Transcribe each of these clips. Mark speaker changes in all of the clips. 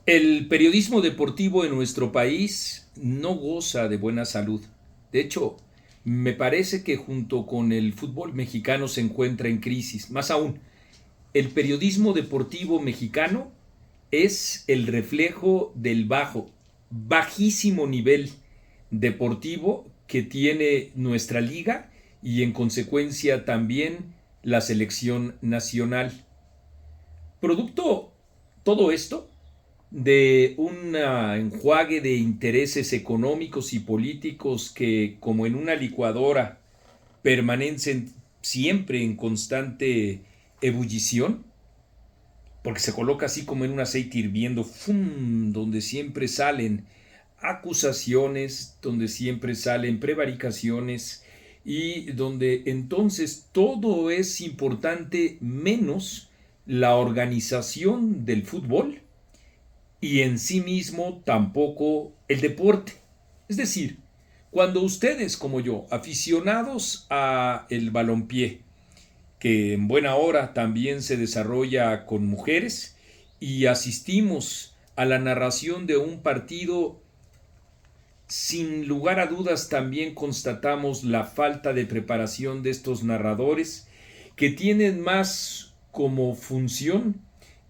Speaker 1: El periodismo deportivo en nuestro país no goza de buena salud. De hecho, me parece que junto con el fútbol mexicano se encuentra en crisis. Más aún, el periodismo deportivo mexicano es el reflejo del bajísimo nivel deportivo que tiene nuestra liga y en consecuencia también la selección nacional. Producto todo esto de un enjuague de intereses económicos y políticos que, como en una licuadora, permanecen siempre en constante ebullición, porque se coloca así como en un aceite hirviendo, ¡fum!, donde siempre salen acusaciones, donde siempre salen prevaricaciones y donde entonces todo es importante menos la organización del fútbol y en sí mismo tampoco el deporte. Es decir, cuando ustedes como yo, aficionados a el balompié, que en buena hora también se desarrolla con mujeres, y asistimos a la narración de un partido, sin lugar a dudas también constatamos la falta de preparación de estos narradores que tienen más como función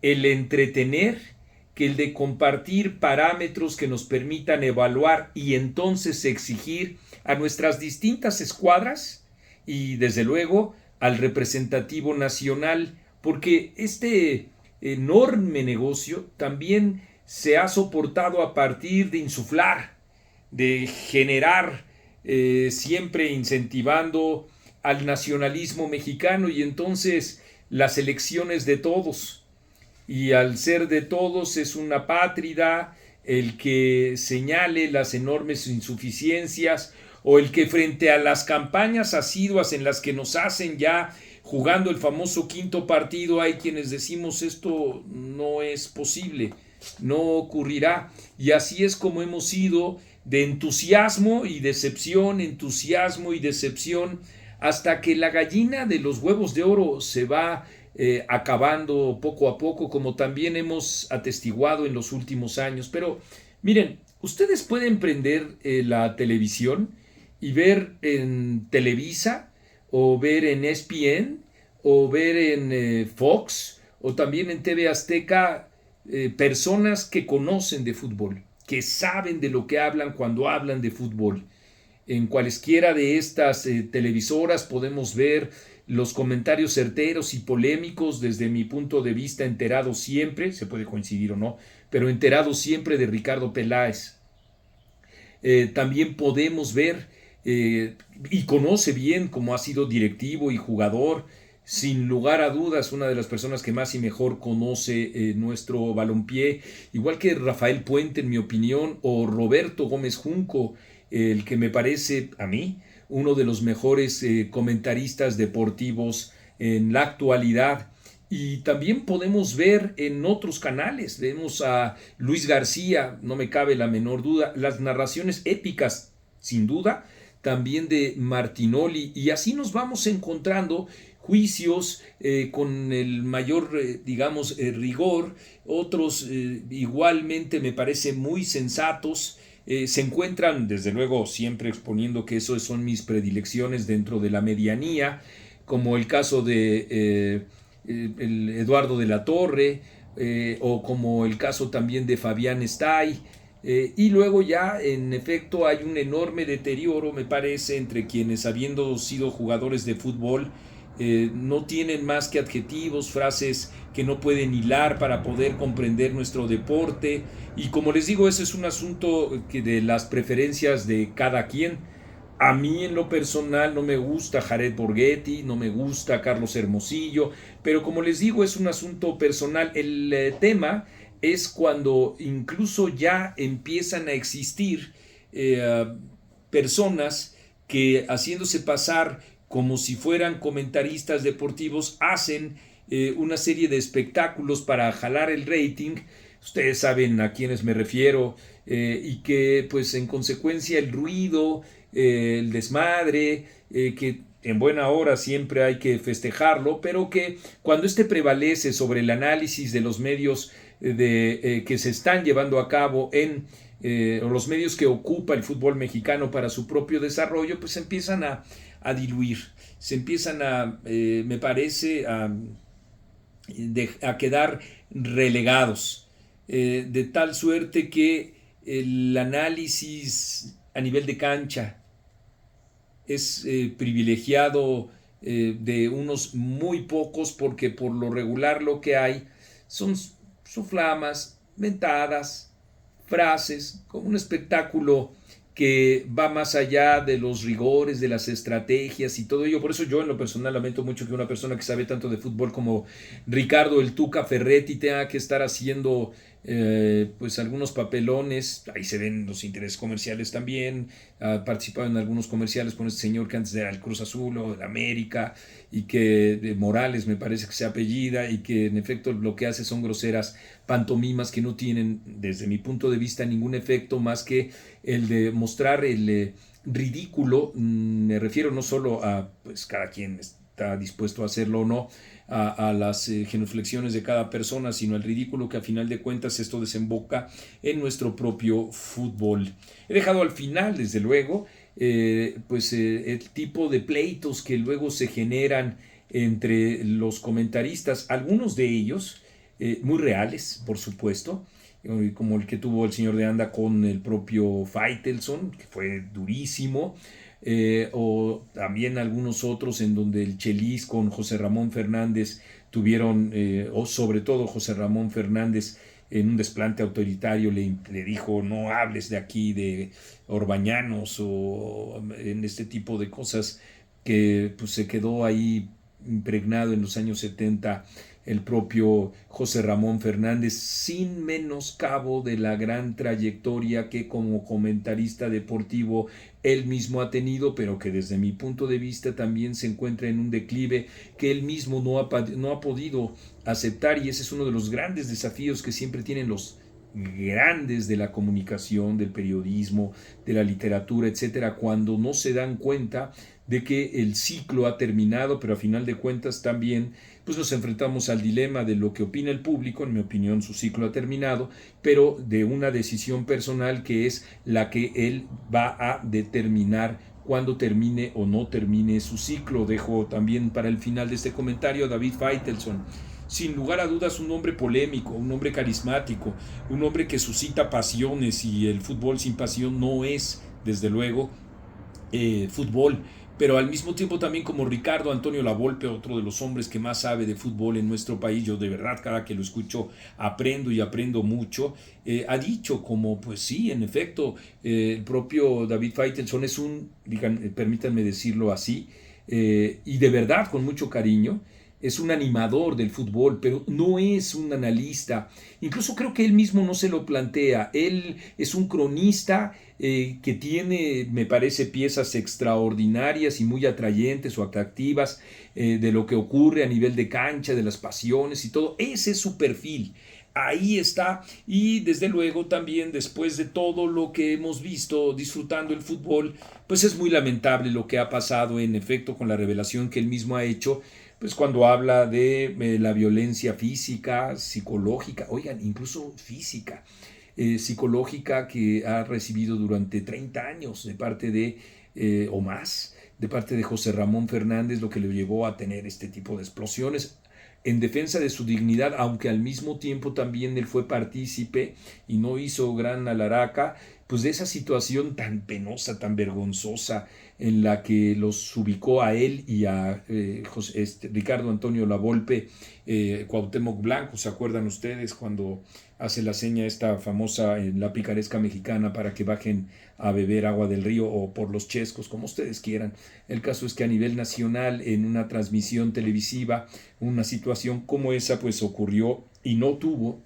Speaker 1: el entretener que el de compartir parámetros que nos permitan evaluar y entonces exigir a nuestras distintas escuadras y desde luego al representativo nacional, porque este enorme negocio también se ha soportado a partir de insuflar, de generar, siempre incentivando al nacionalismo mexicano y entonces las elecciones de todos. Y al ser de todos es una apátrida el que señale las enormes insuficiencias o el que frente a las campañas asiduas en las que nos hacen ya jugando el famoso quinto partido hay quienes decimos esto no es posible, no ocurrirá. Y así es como hemos ido de entusiasmo y decepción, hasta que la gallina de los huevos de oro se va acabando poco a poco, como también hemos atestiguado en los últimos años. Pero miren, ustedes pueden prender la televisión y ver en Televisa, o ver en ESPN, o ver en Fox, o también en TV Azteca, personas que conocen de fútbol, que saben de lo que hablan cuando hablan de fútbol. En cualesquiera de estas televisoras podemos ver los comentarios certeros y polémicos, desde mi punto de vista enterado siempre, se puede coincidir o no, pero enterado siempre, de Ricardo Peláez. También podemos ver, y conoce bien como ha sido directivo y jugador, sin lugar a dudas una de las personas que más y mejor conoce nuestro balompié, igual que Rafael Puente en mi opinión, o Roberto Gómez Junco, el que me parece a mí uno de los mejores comentaristas deportivos en la actualidad. Y también podemos ver en otros canales, vemos a Luis García, no me cabe la menor duda, las narraciones épicas, sin duda, también de Martinoli, y así nos vamos encontrando juicios con el mayor, digamos, rigor, otros igualmente me parece muy sensatos. Se encuentran, desde luego, siempre exponiendo que eso son mis predilecciones dentro de la medianía, como el caso de el Eduardo de la Torre, o como el caso también de Fabián Stay. Y luego ya, en efecto, hay un enorme deterioro, me parece, entre quienes, habiendo sido jugadores de fútbol, no tienen más que adjetivos, frases que no pueden hilar para poder comprender nuestro deporte. Y como les digo, ese es un asunto que de las preferencias de cada quien. A mí en lo personal no me gusta Jared Borghetti, no me gusta Carlos Hermosillo, pero como les digo es un asunto personal. El tema es cuando incluso ya empiezan a existir personas que, haciéndose pasar como si fueran comentaristas deportivos, hacen una serie de espectáculos para jalar el rating. Ustedes saben a quiénes me refiero, y que pues en consecuencia el ruido, el desmadre, que en buena hora siempre hay que festejarlo, pero que cuando este prevalece sobre el análisis de los medios que se están llevando a cabo en los medios que ocupa el fútbol mexicano para su propio desarrollo, pues empiezan a diluir, se empiezan me parece, a quedar relegados, de tal suerte que el análisis a nivel de cancha es privilegiado de unos muy pocos, porque por lo regular lo que hay son soflamas, mentadas, frases, como un espectáculo que va más allá de los rigores, de las estrategias y todo ello. Por eso yo en lo personal lamento mucho que una persona que sabe tanto de fútbol como Ricardo el Tuca Ferretti tenga que estar haciendo pues algunos papelones. Ahí se ven los intereses comerciales también. Ha participado en algunos comerciales con este señor que antes era el Cruz Azul o el América, y que de Morales me parece que se apellida, y que en efecto lo que hace son groseras pantomimas que no tienen desde mi punto de vista ningún efecto más que el de mostrar el ridículo. Me refiero no solo a pues cada quien está dispuesto a hacerlo o no, a las genuflexiones de cada persona, sino al ridículo que a final de cuentas esto desemboca en nuestro propio fútbol. He dejado al final, desde luego, el tipo de pleitos que luego se generan entre los comentaristas, algunos de ellos muy reales, por supuesto, como el que tuvo el señor de Anda con el propio Faitelson, que fue durísimo, o también algunos otros en donde el Chelis con José Ramón Fernández tuvieron, o sobre todo José Ramón Fernández, en un desplante autoritario le dijo: no hables de aquí de Orbañanos, o en este tipo de cosas que pues se quedó ahí impregnado en los años 70 el propio José Ramón Fernández, sin menoscabo de la gran trayectoria que como comentarista deportivo él mismo ha tenido, pero que desde mi punto de vista también se encuentra en un declive que él mismo no ha podido aceptar, y ese es uno de los grandes desafíos que siempre tienen los grandes de la comunicación, del periodismo, de la literatura, etcétera, cuando no se dan cuenta de que el ciclo ha terminado, pero a final de cuentas también pues nos enfrentamos al dilema de lo que opina el público. En mi opinión su ciclo ha terminado, pero de una decisión personal que es la que él va a determinar cuando termine o no termine su ciclo. Dejo también para el final de este comentario a David Faitelson. Sin lugar a dudas un hombre polémico, un hombre carismático, un hombre que suscita pasiones, y el fútbol sin pasión no es, desde luego, fútbol. Pero al mismo tiempo también, como Ricardo Antonio Lavolpe, otro de los hombres que más sabe de fútbol en nuestro país, yo de verdad cada que lo escucho aprendo y aprendo mucho, ha dicho como pues sí, en efecto, el propio David Faitelson es permítanme decirlo así, y de verdad con mucho cariño, es un animador del fútbol, pero no es un analista. Incluso creo que él mismo no se lo plantea. Él es un cronista que tiene, me parece, piezas extraordinarias y muy atrayentes o atractivas de lo que ocurre a nivel de cancha, de las pasiones y todo. Ese es su perfil. Ahí está, y desde luego también después de todo lo que hemos visto disfrutando el fútbol, pues es muy lamentable lo que ha pasado en efecto con la revelación que él mismo ha hecho, pues cuando habla de la violencia física, psicológica, oigan, incluso física, psicológica, que ha recibido durante 30 años de parte o más, de parte de José Ramón Fernández, lo que le llevó a tener este tipo de explosiones en defensa de su dignidad, aunque al mismo tiempo también él fue partícipe y no hizo gran alaraca, pues de esa situación tan penosa, tan vergonzosa, en la que los ubicó a él y a Ricardo Antonio Lavolpe, Cuauhtémoc Blanco. ¿Se acuerdan ustedes cuando hace la seña esta famosa en la picaresca mexicana para que bajen a beber agua del río o por los chescos, como ustedes quieran? El caso es que a nivel nacional, en una transmisión televisiva, una situación como esa pues ocurrió y no tuvo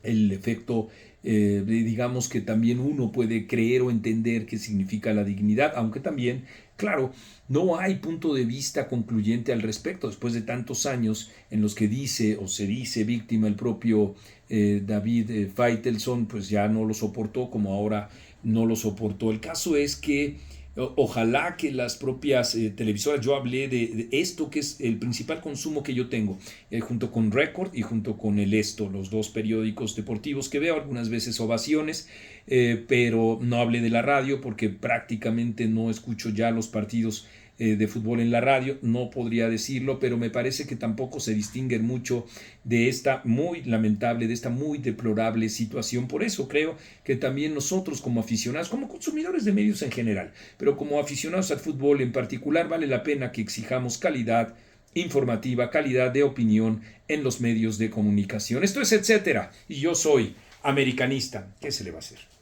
Speaker 1: el efecto, digamos, que también uno puede creer o entender qué significa la dignidad, aunque también, claro, no hay punto de vista concluyente al respecto después de tantos años en los que dice o se dice víctima el propio David Faitelson, pues ya no lo soportó como ahora no lo soportó. El caso es que Ojalá que las propias televisoras, yo hablé de esto que es el principal consumo que yo tengo, junto con Record y junto con el Esto, los dos periódicos deportivos que veo, algunas veces Ovaciones, pero no hablé de la radio porque prácticamente no escucho ya los partidos de fútbol en la radio, no podría decirlo, pero me parece que tampoco se distinguen mucho de esta muy lamentable, de esta muy deplorable situación. Por eso creo que también nosotros como aficionados, como consumidores de medios en general, pero como aficionados al fútbol en particular, vale la pena que exijamos calidad informativa, calidad de opinión en los medios de comunicación. Esto es etcétera, y yo soy americanista. ¿Qué se le va a hacer?